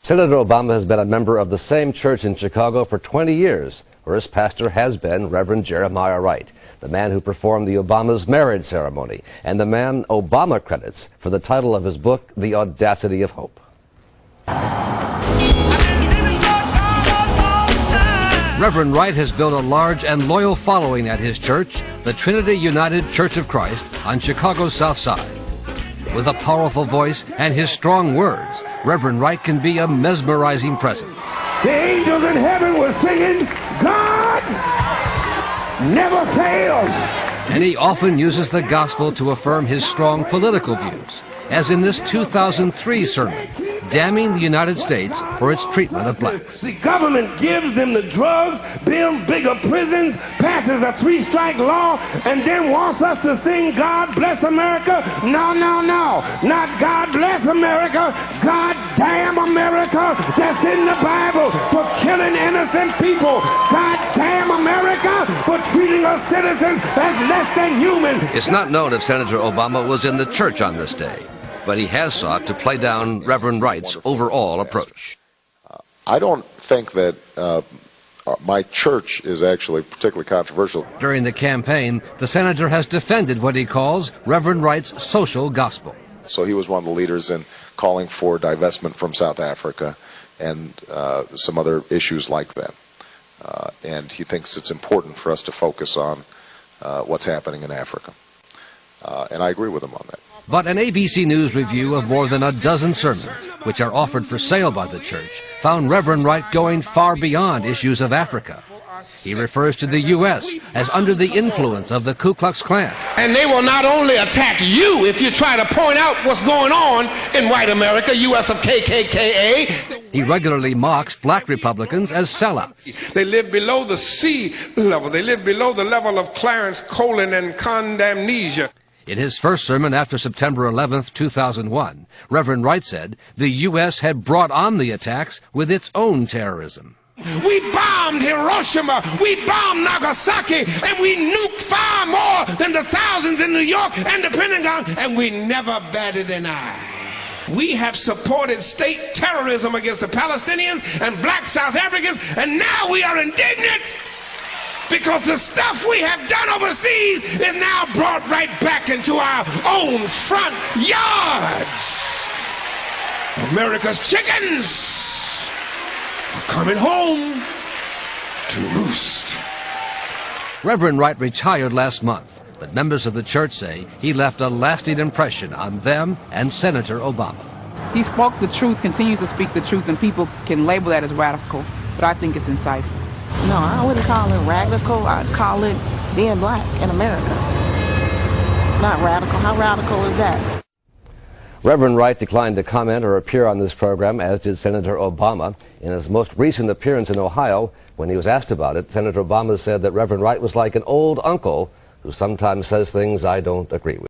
Senator Obama has been a member of the same church in Chicago for 20 years, where his pastor has been Reverend Jeremiah Wright, the man who performed the Obama's marriage ceremony, and the man Obama credits for the title of his book, The Audacity of Hope. Reverend Wright has built a large and loyal following at his church, the Trinity United Church of Christ, on Chicago's South Side. With a powerful voice and his strong words, Reverend Wright can be a mesmerizing presence. The angels in heaven were singing, God never fails. And he often uses the gospel to affirm his strong political views, as in this 2003 sermon, damning the United States for its treatment of blacks. The government gives them the drugs, builds bigger prisons, passes a 3-strike law, and then wants us to sing God Bless America? No, no, no. Not God Bless America. God damn America. That's in the Bible for killing innocent people. God damn America for treating us citizens as less than human. It's not known if Senator Obama was in the church on this day, but he has sought to play down Reverend Wright's overall approach. I don't think that my church is actually particularly controversial. During the campaign, the senator has defended what he calls Reverend Wright's social gospel. So he was one of the leaders in calling for divestment from South Africa and some other issues like that. And he thinks it's important for us to focus on what's happening in Africa. And I agree with him on that. But an ABC News review of more than a dozen sermons, which are offered for sale by the church, found Reverend Wright going far beyond issues of Africa. He refers to the U.S. as under the influence of the Ku Klux Klan. And they will not only attack you if you try to point out what's going on in white America, U.S. of KKKA. He regularly mocks black Republicans as sellouts. They live below the sea level. They live below the level of Clarence Colin and condemnesia. In his first sermon after September 11, 2001, Reverend Wright said the U.S. had brought on the attacks with its own terrorism. We bombed Hiroshima, we bombed Nagasaki, and we nuked far more than the thousands in New York and the Pentagon, and we never batted an eye. We have supported state terrorism against the Palestinians and black South Africans, and now we are indignant because the stuff we have done overseas is now brought right back into our own front yards. America's chickens are coming home to roost. Reverend Wright retired last month, but members of the church say he left a lasting impression on them and Senator Obama. He spoke the truth, continues to speak the truth, and people can label that as radical, but I think it's insightful. No, I wouldn't call it radical. I'd call it being black in America. It's not radical. How radical is that? Reverend Wright declined to comment or appear on this program, as did Senator Obama. In his most recent appearance in Ohio, when he was asked about it, Senator Obama said that Reverend Wright was like an old uncle who sometimes says things I don't agree with.